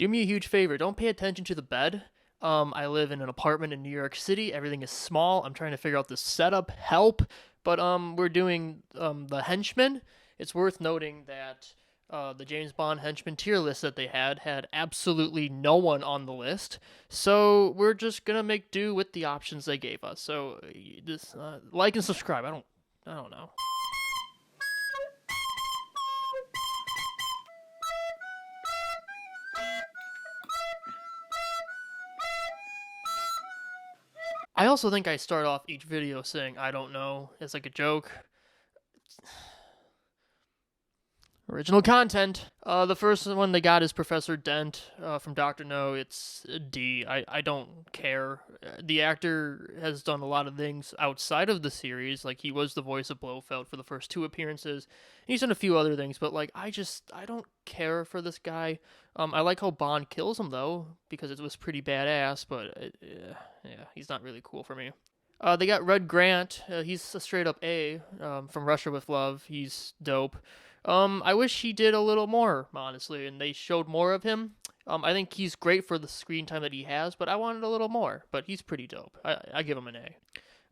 Do me a huge favor. Don't pay attention to the bed. I live in an apartment in New York City. Everything is small. I'm trying to figure out the setup. Help. But we're doing the Henchmen. It's worth noting that the James Bond Henchman tier list that they had absolutely no one on the list. So we're just gonna make do with the options they gave us. So just like and subscribe. I don't know. I also think I start off each video saying I don't know as like a joke. Original content. The first one they got is Professor Dent from Doctor No. It's a D. I don't care. The actor has done a lot of things outside of the series. Like, he was the voice of Blofeld for the first two appearances. He's done a few other things, but like, I don't care for this guy. I like how Bond kills him though, because it was pretty badass. But yeah, he's not really cool for me. They got Red Grant. He's a straight up A from Russia with Love. He's dope. I wish he did a little more, honestly, and they showed more of him. I think he's great for the screen time that he has, but I wanted a little more. But he's pretty dope. I give him an A.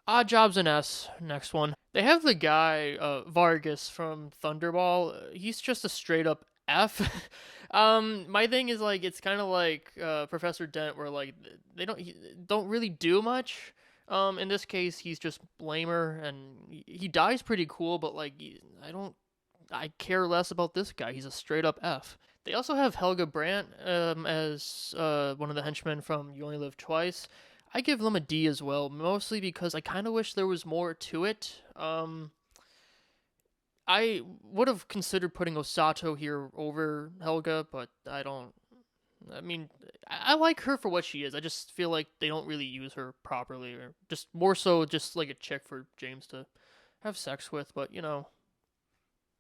Odd Jobs an S. Next one. They have the guy Vargas from Thunderball. He's just a straight up F. My thing is like it's kind of like Professor Dent, where like they don't really do much. In this case, he's just blamer, and he dies pretty cool, but like I care less about this guy. He's a straight up F. They also have Helga Brandt as one of the henchmen from You Only Live Twice. I give them a D as well, mostly because I kind of wish there was more to it. I would have considered putting Osato here over Helga, but I don't. I mean, I like her for what she is. I just feel like they don't really use her properly, or just more so just like a chick for James to have sex with. But you know,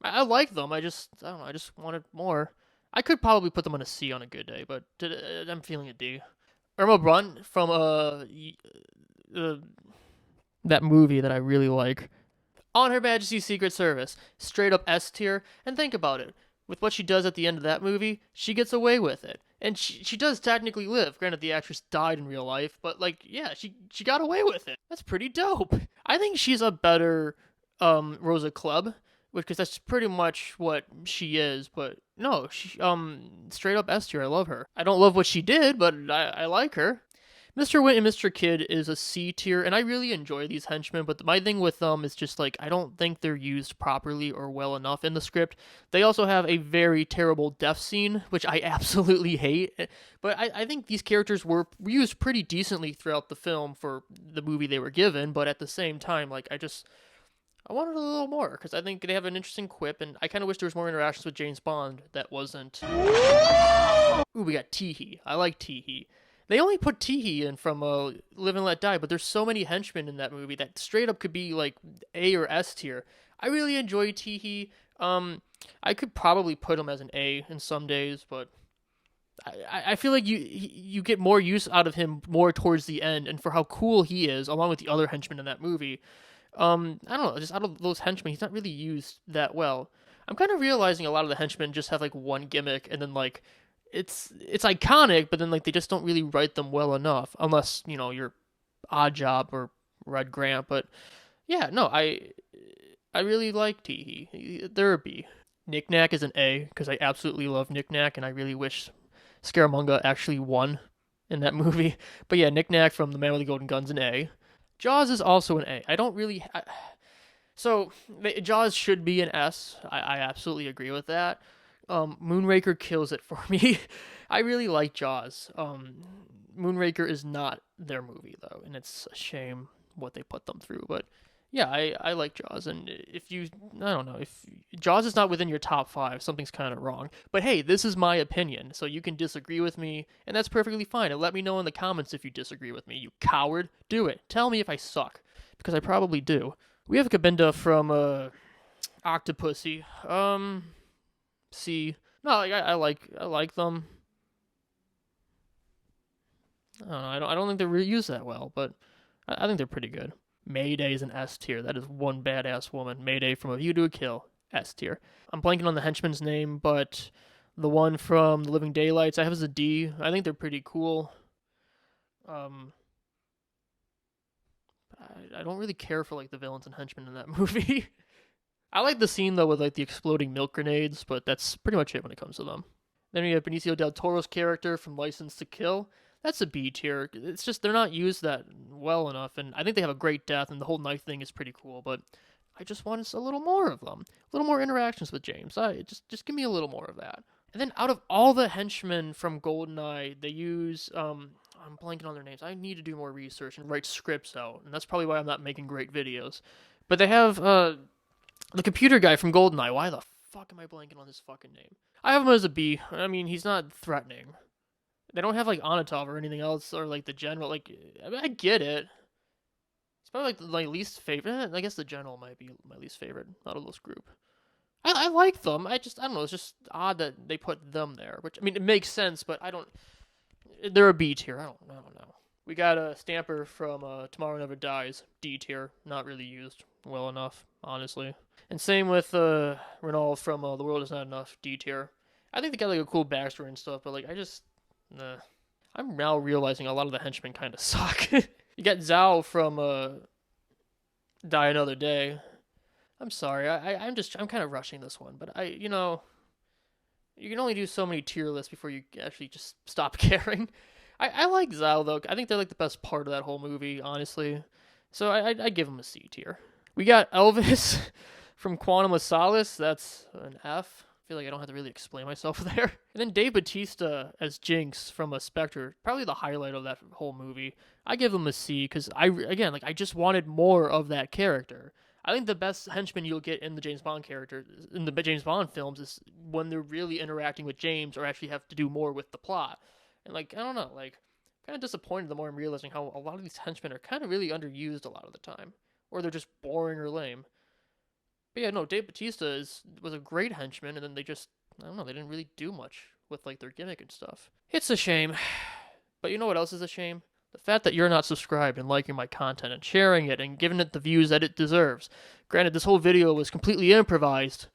I like them. I don't know. I just wanted more. I could probably put them on a C on a good day, but I'm feeling a D. Irma Brunt from that movie that I really like, On Her Majesty's Secret Service, straight up S tier. And think about it. With what she does at the end of that movie, she gets away with it. And she does technically live. Granted, the actress died in real life, but like, yeah, she got away with it. That's pretty dope. I think she's a better Rosa Club, because that's pretty much what she is. But no, she straight up S tier. I love her. I don't love what she did, but I like her. Mr. Wint and Mr. Kidd is a C tier, and I really enjoy these henchmen, but my thing with them is just, like, I don't think they're used properly or well enough in the script. They also have a very terrible death scene, which I absolutely hate, but I think these characters were used pretty decently throughout the film for the movie they were given, but at the same time, like, I wanted a little more, because I think they have an interesting quip, and I kind of wish there was more interactions with James Bond that wasn't... Ooh, we got Teehee. I like Teehee. They only put Teehee in from Live and Let Die, but there's so many henchmen in that movie that straight up could be like A or S tier. I really enjoy Teehee. I could probably put him as an A in some days, but I feel like you get more use out of him more towards the end, and for how cool he is, along with the other henchmen in that movie. I don't know, just out of those henchmen, he's not really used that well. I'm kind of realizing a lot of the henchmen just have like one gimmick, and then like it's iconic, but then like they just don't really write them well enough, unless you know you're Odd Job or Red Grant. But yeah, no, I really like Teehee. They're a B. Knick Knack is an A because I absolutely love Knick Knack, and I really wish Scaramanga actually won in that movie. But yeah, Knick Knack from The Man with the Golden Gun's an A. Jaws is also an A. I don't really. So Jaws should be an S. I absolutely agree with that. Moonraker kills it for me. I really like Jaws. Moonraker is not their movie though, and it's a shame what they put them through. But yeah, I like Jaws, and I don't know, if Jaws is not within your top 5, something's kind of wrong. But hey, this is my opinion, so you can disagree with me, and that's perfectly fine. And let me know in the comments if you disagree with me, you coward. Do it. Tell me if I suck, because I probably do. We have Kabinda from Octopussy. C. No, like, I like them. I don't think they're used that well, but I think they're pretty good. Mayday is an S tier. That is one badass woman. Mayday from A View to a Kill. S tier. I'm blanking on the henchman's name, but The one from The Living Daylights I have as a D. I think they're pretty cool. Um, I don't really care for like the villains and henchmen in that movie. I like the scene though with like the exploding milk grenades, but that's pretty much it when it comes to them. Then we have Benicio del Toro's character from License to Kill. That's a B tier. It's just they're not used that well enough, and I think they have a great death, and the whole knife thing is pretty cool. But I just want a little more of them, a little more interactions with James. I just give me a little more of that. And then out of all the henchmen from GoldenEye, they use I'm blanking on their names. I need to do more research and write scripts out, and that's probably why I'm not making great videos. But they have the computer guy from GoldenEye. Why the fuck am I blanking on his fucking name? I have him as a B. I mean, he's not threatening. They don't have like Onatov or anything else, or like the general. Like, I mean, I get it. It's probably like my least favorite. I guess the general might be my least favorite out of this group. I like them. I don't know. It's just odd that they put them there. Which I mean, it makes sense, but I don't. They're a B tier. I don't know. We got a Stamper from Tomorrow Never Dies, D tier. Not really used well enough, honestly. And same with Renault from The World Is Not Enough, D tier. I think they got like a cool backstory and stuff, but like nah. I'm now realizing a lot of the henchmen kind of suck. You got Zhao from Die Another Day. I'm sorry, I'm kind of rushing this one, but you can only do so many tier lists before you actually just stop caring. I like Zhao though. I think they're like the best part of that whole movie, honestly. So I give them a C tier. We got Elvis from Quantum of Solace. That's an F. I feel like I don't have to really explain myself there. And then Dave Bautista as Jinx from Spectre, probably the highlight of that whole movie. I give him a C because I just wanted more of that character. I think the best henchman you'll get in the James Bond films is when they're really interacting with James or actually have to do more with the plot. And like, I don't know, like, kind of disappointed the more I'm realizing how a lot of these henchmen are kind of really underused a lot of the time, or they're just boring or lame. But yeah, no, Dave Bautista was a great henchman, and then they didn't really do much with like their gimmick and stuff. It's a shame. But you know what else is a shame? The fact that you're not subscribed and liking my content and sharing it and giving it the views that it deserves. Granted, this whole video was completely improvised.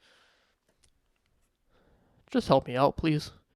Just help me out, please.